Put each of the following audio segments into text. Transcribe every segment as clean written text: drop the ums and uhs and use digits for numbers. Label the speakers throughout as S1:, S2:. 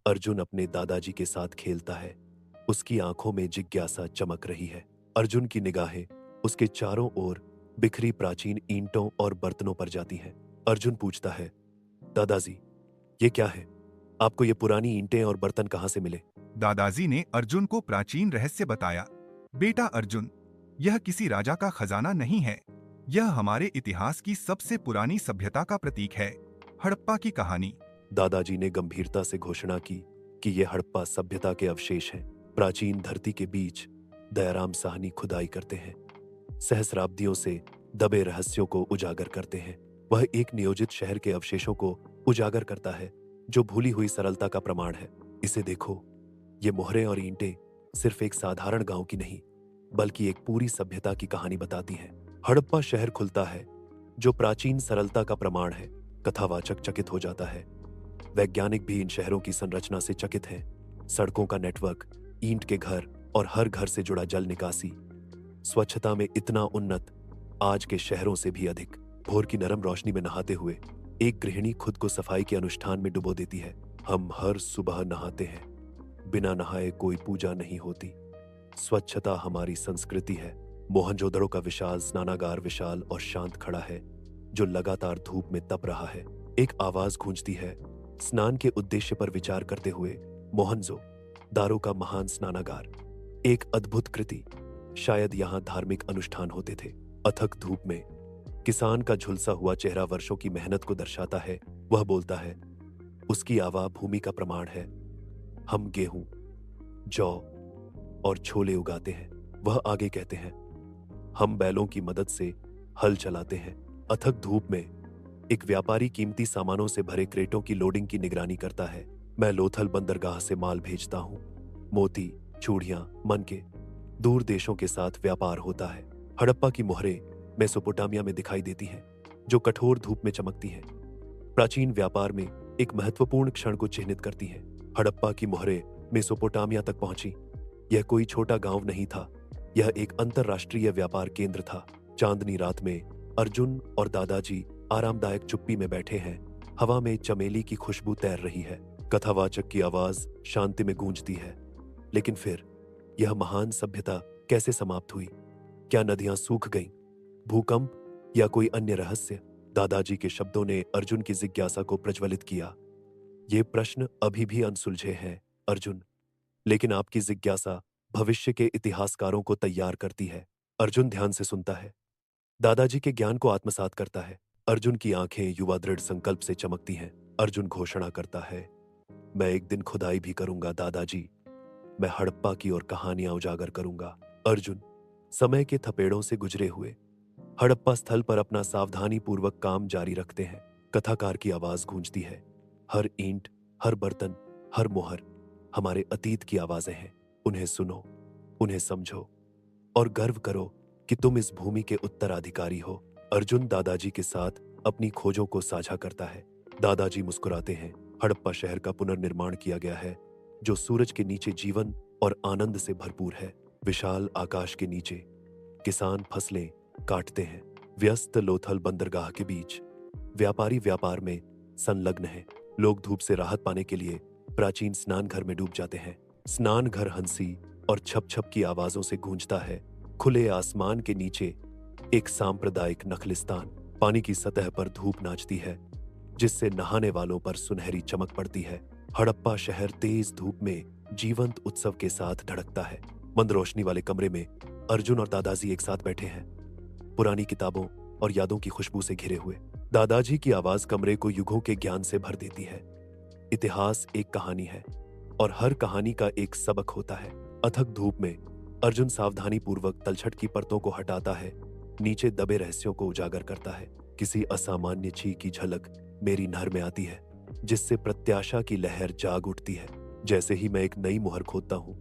S1: अर्जुन अपने दादाजी के साथ खेलता है। उसकी आंखों में जिज्ञासा चमक रही है। अर्जुन की निगाहें उसके चारों ओर बिखरी प्राचीन ईंटों और बर्तनों पर जाती हैं। अर्जुन पूछता है, दादाजी, ये क्या है? आपको ये पुरानी ईंटें और बर्तन कहाँ से मिले?
S2: दादाजी ने अर्जुन को प्राचीन रहस्य बताया। बेटा अर्जुन, यह किसी राजा का खजाना नहीं है। यह हमारे इतिहास की सबसे पुरानी सभ्यता का प्रतीक है, हड़प्पा की कहानी।
S1: दादाजी ने गंभीरता से घोषणा की कि ये हड़प्पा सभ्यता के अवशेष हैं। प्राचीन धरती के बीच दयाराम साहनी खुदाई करते हैं, सहस्राब्दियों से दबे रहस्यों को उजागर करते हैं। वह एक नियोजित शहर के अवशेषों को उजागर करता है, जो भूली हुई सरलता का प्रमाण है। इसे देखो, ये मोहरें और ईंटें सिर्फ एक साधारण गांव की नहीं, बल्कि एक पूरी सभ्यता की कहानी बताती हैं। हड़प्पा शहर खुलता है, जो प्राचीन सरलता का प्रमाण है। कथावाचक चकित हो जाता है। वैज्ञानिक भी इन शहरों की संरचना से चकित हैं। सड़कों का नेटवर्क, ईंट के घर और हर घर से जुड़ा जल निकासी, स्वच्छता में इतना उन्नत, आज के शहरों से भी अधिक। भोर की नरम रोशनी में नहाते हुए एक गृहिणी खुद को सफाई के अनुष्ठान में डुबो देती है। हम हर सुबह नहाते हैं, बिना नहाए कोई पूजा नहीं होती। स्वच्छता हमारी संस्कृति है। मोहनजोदड़ो का विशाल स्नानागार विशाल और शांत खड़ा है, जो लगातार धूप में तप रहा है। एक आवाज गूंजती है, स्नान के उद्देश्य पर विचार करते हुए। मोहनजो दारो का महान स्नानागार, एक अद्भुत कृति। शायद यहाँ धार्मिक अनुष्ठान होते थे। अथक धूप में किसान का झुलसा हुआ चेहरा वर्षों की मेहनत को दर्शाता है। वह बोलता है, उसकी आवा भूमि का प्रमाण है। हम गेहूं, जौ और छोले उगाते हैं। वह आगे कहते हैं, हम बैलों की मदद से हल चलाते हैं। अथक धूप में एक व्यापारी कीमती सामानों से भरे क्रेटों की लोडिंग की निगरानी करता है। मैं लोथल बंदरगाह से माल भेजता हूं। मोती, चूड़ियां, मनके, दूर देशों के साथ व्यापार होता है। हड़प्पा की मोहरें मेसोपोटामिया में दिखाई देती हैं, जो कठोर धूप में चमकती हैं। प्राचीन व्यापार में एक महत्वपूर्ण क्षण को चिन्हित करती हैं। हड़प्पा की मोहरें मेसोपोटामिया तक पहुंची। यह कोई छोटा गांव नहीं था, यह एक अंतरराष्ट्रीय व्यापार केंद्र था। चांदनी रात में अर्जुन और दादाजी आरामदायक चुप्पी में बैठे हैं। हवा में चमेली की खुशबू तैर रही है। कथावाचक की आवाज शांति में गूंजती है। लेकिन फिर यह महान सभ्यता कैसे समाप्त हुई? क्या नदियां सूख गईं? भूकंप या कोई अन्य रहस्य? दादाजी के शब्दों ने अर्जुन की जिज्ञासा को प्रज्वलित किया। ये प्रश्न अभी भी अनसुलझे हैं, अर्जुन, लेकिन आपकी जिज्ञासा भविष्य के इतिहासकारों को तैयार करती है। अर्जुन ध्यान से सुनता है, दादाजी के ज्ञान को आत्मसात करता है। अर्जुन की आंखें युवा दृढ़ संकल्प से चमकती हैं। अर्जुन घोषणा करता है, मैं एक दिन खुदाई भी करूंगा दादाजी। मैं हड़प्पा की और कहानियां उजागर करूंगा। अर्जुन समय के थपेड़ों से गुजरे हुए हड़प्पा स्थल पर अपना सावधानी पूर्वक काम जारी रखते हैं। कथाकार की आवाज गूंजती है, हर ईंट, हर बर्तन, हर मोहर हमारे अतीत की आवाजें हैं। उन्हें सुनो, उन्हें समझो और गर्व करो कि तुम इस भूमि के उत्तराधिकारी हो। अर्जुन दादाजी के साथ अपनी खोजों को साझा करता है। दादाजी मुस्कुराते हैं। हड़प्पा शहर का पुनर्निर्माण किया गया है, जो सूरज के नीचे जीवन और आनंद से भरपूर है। विशाल आकाश के नीचे किसान फसलें काटते हैं। व्यस्त लोथल बंदरगाह के बीच व्यापारी व्यापार में संलग्न हैं। लोग धूप से राहत पाने के लिए प्राचीन स्नान घर में डूब जाते हैं। स्नान घर हंसी और छप छप की आवाजों से गूंजता है। खुले आसमान के नीचे एक सांप्रदायिक नखलिस्तान। पानी की सतह पर धूप नाचती है, जिससे नहाने वालों पर सुनहरी चमक पड़ती है। हड़प्पा शहर तेज धूप में जीवंत उत्सव के साथ धड़कता है। मंद रोशनी वाले कमरे में अर्जुन और दादाजी एक साथ बैठे हैं, पुरानी किताबों और यादों की खुशबू से घिरे हुए। दादाजी की आवाज कमरे को युगों के ज्ञान से भर देती है। इतिहास एक कहानी है और हर कहानी का एक सबक होता है। अथक धूप में अर्जुन सावधानी पूर्वक तलछट की परतों को हटाता है, नीचे दबे रहस्यों को उजागर करता है। किसी असामान्य चीज की झलक मेरी नहर में आती है, जिससे प्रत्याशा की लहर जाग उठती है। जैसे ही मैं एक नई मोहर खोदता हूं,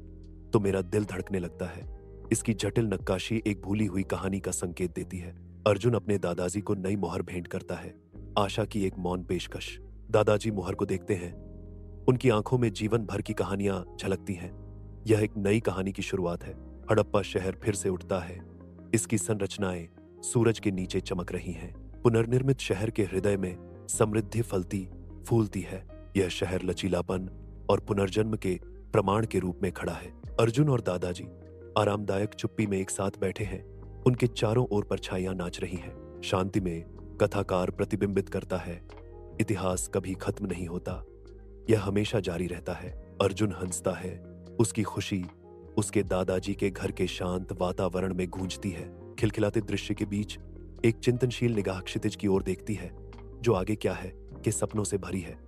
S1: तो मेरा दिल धड़कने लगता है। इसकी जटिल नक्काशी एक भूली हुई कहानी का संकेत देती है। अर्जुन अपने दादाजी को नई मोहर भेंट करता है, आशा की एक मौन पेशकश। दादाजी मोहर को देखते हैं। उनकी आंखों में जीवन भर की कहानियां झलकती हैं। यह एक नई कहानी की शुरुआत है। हड़प्पा शहर फिर से उठता है। इसकी संरचनाएं सूरज के नीचे चमक रही हैं। पुनर्निर्मित शहर के हृदय में समृद्धि फलती फूलती है। यह शहर लचीलापन और पुनर्जन्म के प्रमाण के रूप में खड़ा है। अर्जुन और दादाजी आरामदायक चुप्पी में एक साथ बैठे हैं। उनके चारों ओर परछाइयां नाच रही हैं। शांति में कथाकार प्रतिबिंबित करता है, इतिहास कभी खत्म नहीं होता, यह हमेशा जारी रहता है। अर्जुन हंसता है, उसकी खुशी उसके दादाजी के घर के शांत वातावरण में गूंजती है। खिलखिलाते दृश्य के बीच एक चिंतनशील निगाह क्षितिज की ओर देखती है, जो आगे क्या है के सपनों से भरी है।